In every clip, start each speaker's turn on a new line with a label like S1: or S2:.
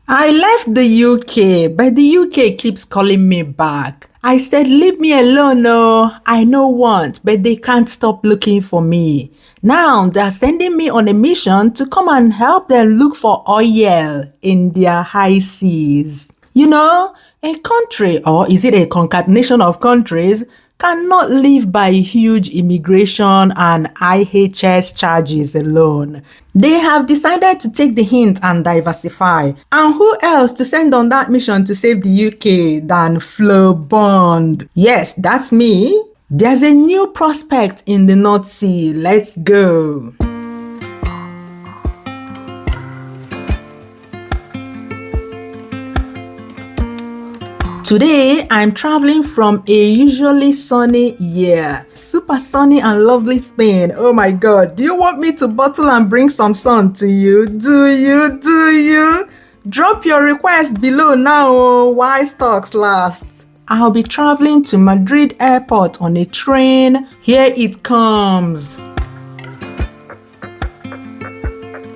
S1: I left the UK, but the UK keeps calling me back. I said, leave me alone, no. I know want, but they can't stop looking for me. Now they're sending me on a mission to come and help them look for oil in their high seas. A country, or is it a concatenation of countries, cannot live by huge immigration and IHS charges alone. They have decided to take the hint and diversify. And who else to send on that mission to save the UK than Flo Bond? Yes, that's me. There's a new prospect in the North Sea. Let's go. Today, I'm traveling from a usually sunny super sunny and lovely Spain. Oh my God, do you want me to bottle and bring some sun to you? Do you? Drop your request below now while stocks last. I'll be traveling to Madrid airport on a train. Here it comes.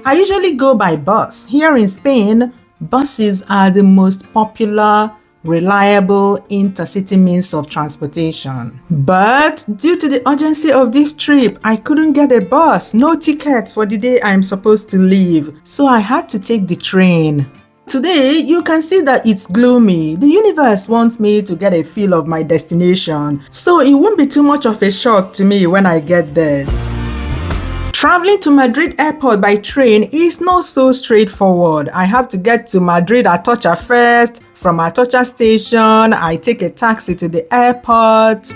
S1: I usually go by bus. Here in Spain, buses are the most popular reliable intercity means of transportation. But due to the urgency of this trip, I couldn't get a bus, no tickets for the day I'm supposed to leave, so I had to take the train. Today, you can see that it's gloomy. The universe wants me to get a feel of my destination, so it won't be too much of a shock to me when I get there. Traveling to Madrid airport by train is not so straightforward. I have to get to Madrid Atocha first. From Atocha station, I take a taxi to the airport.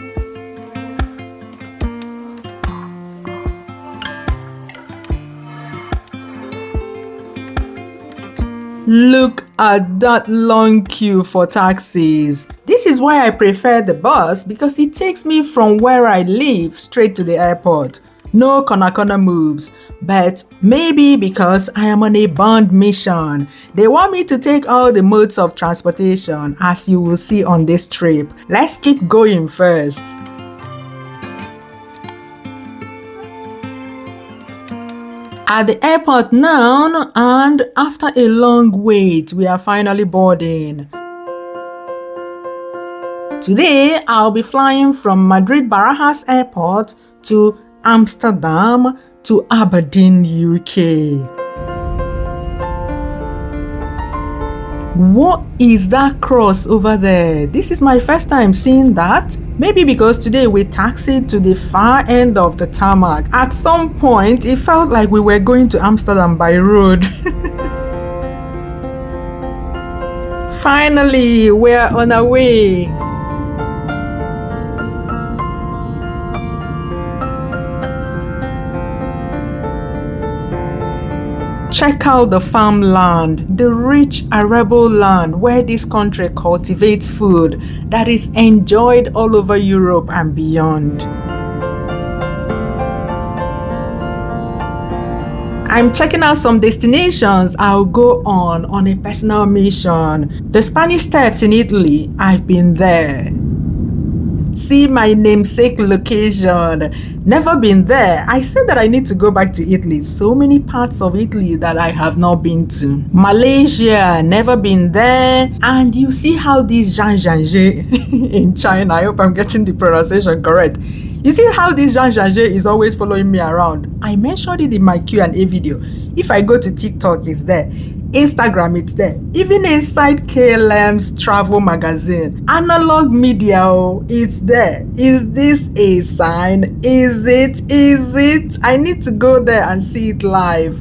S1: Look at that long queue for taxis. This is why I prefer the bus because it takes me from where I live straight to the airport. No corner moves, but maybe because I am on a bond mission. They want me to take all the modes of transportation, as you will see on this trip. Let's keep going first. At the airport now, and after a long wait, we are finally boarding. Today, I'll be flying from Madrid Barajas Airport to Amsterdam to Aberdeen, UK. What is that cross over there? This is my first time seeing that. Maybe because today we taxied to the far end of the tarmac. At some point, it felt like we were going to Amsterdam by road. Finally, we're on our way. Check out the farmland, the rich arable land where this country cultivates food that is enjoyed all over Europe and beyond. I'm checking out some destinations I'll go on a personal mission. The Spanish Steps in Italy, I've been there. See my namesake location. Never been there. I said that I need to go back to Italy. So many parts of Italy that I have not been to. Malaysia, never been there. And you see how this Jean in China, I hope I'm getting the pronunciation correct. You see how this Jean is always following me around. I mentioned it in my Q&A video. If I go to TikTok, it's there. Instagram, it's there. Even inside KLM's travel magazine. Analog media, it's there. Is this a sign? Is it? I need to go there and see it live.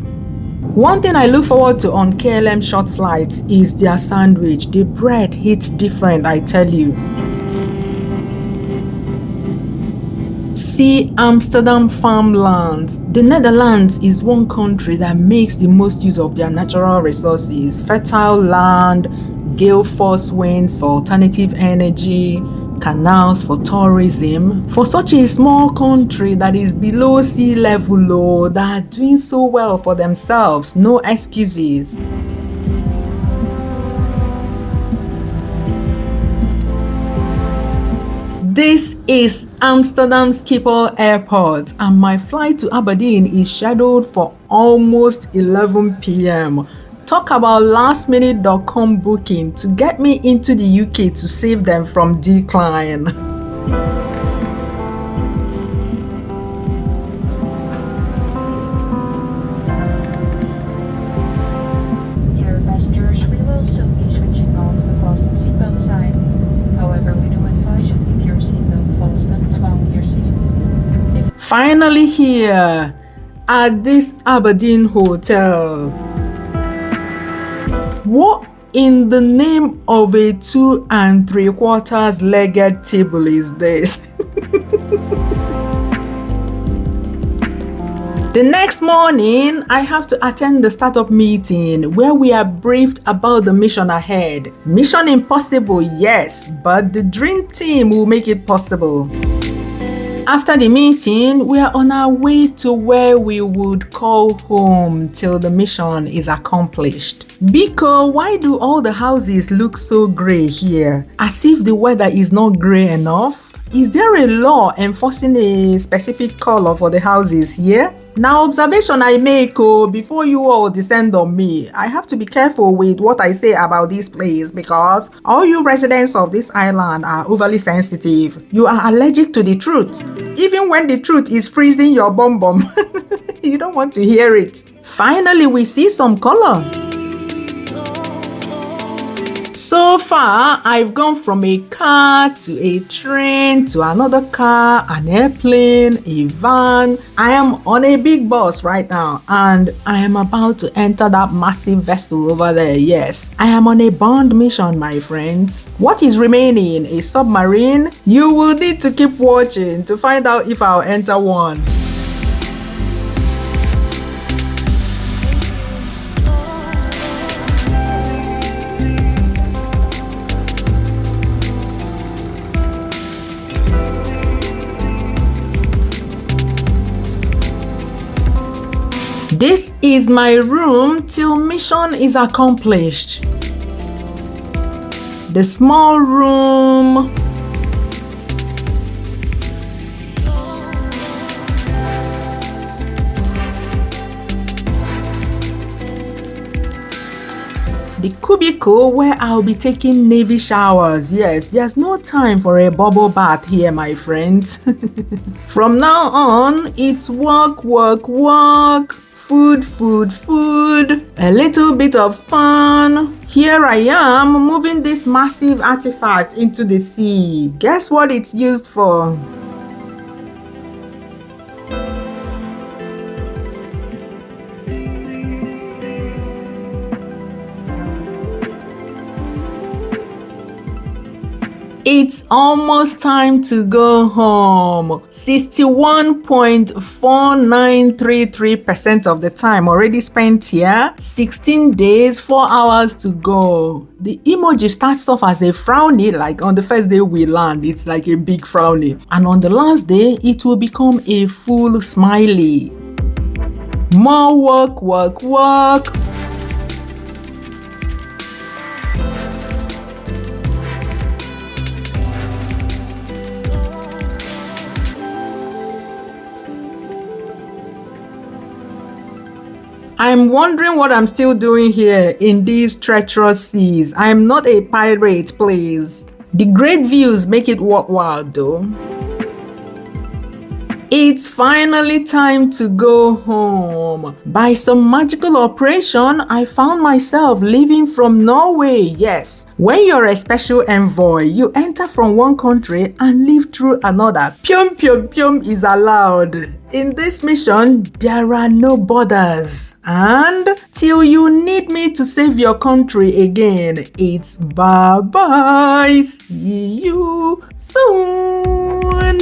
S1: One thing I look forward to on KLM short flights is their sandwich. The bread hits different, I tell you. See Amsterdam farmlands. The Netherlands is one country that makes the most use of their natural resources. Fertile land, gale force winds for alternative energy, canals for tourism. For such a small country that is below sea level, they are doing so well for themselves. No excuses. This is Amsterdam Schiphol Airport and my flight to Aberdeen is scheduled for almost 11 p.m. Talk about lastminute.com booking to get me into the UK to save them from decline.
S2: Dear passengers, we will soon be switching off the fasten seatbelt sign. However, we do advise you to keep your seatbelt fastened while in your seats.
S1: Finally here at this Aberdeen hotel. What in the name of a 2 3/4 legged table is this? The next morning, I have to attend the startup meeting where we are briefed about the mission ahead. Mission impossible, yes, but the dream team will make it possible. After the meeting, we are on our way to where we would call home till the mission is accomplished. Biko, why do all the houses look so grey here? As if the weather is not grey enough? Is there a law enforcing a specific color for the houses here? Now, observation I make before you all descend on me. I have to be careful with what I say about this place because all you residents of this island are overly sensitive. You are allergic to the truth. Even when the truth is freezing your bum bum, you don't want to hear it. Finally, we see some color. So far, I've gone from a car to a train to another car, an airplane, a van. I am on a big bus right now and I am about to enter that massive vessel over there. Yes, I am on a bond mission, my friends. What is remaining? A submarine? You will need to keep watching to find out if I'll enter one. This is my room till mission is accomplished. The small room. The cubicle where I'll be taking navy showers. Yes, there's no time for a bubble bath here, my friends. From now on, it's work, work, work. Food, food, food, a little bit of fun. Here I am moving this massive artifact into the sea. Guess what it's used for? It's almost time to go home. 61.4933% of the time already spent here. 16 days, 4 hours to go. The emoji starts off as a frowny, like on the first day we land, it's like a big frowny. And on the last day, it will become a full smiley. More work, work, work. I'm wondering what I'm still doing here in these treacherous seas. I'm not a pirate, please. The great views make it worthwhile though. It's finally time to go home. By some magical operation, I found myself leaving from Norway. Yes, when you're a special envoy, you enter from one country and leave through another. Pyom pyom pyom is allowed. In this mission, there are no borders. And till you need me to save your country again, it's bye-bye. See you soon.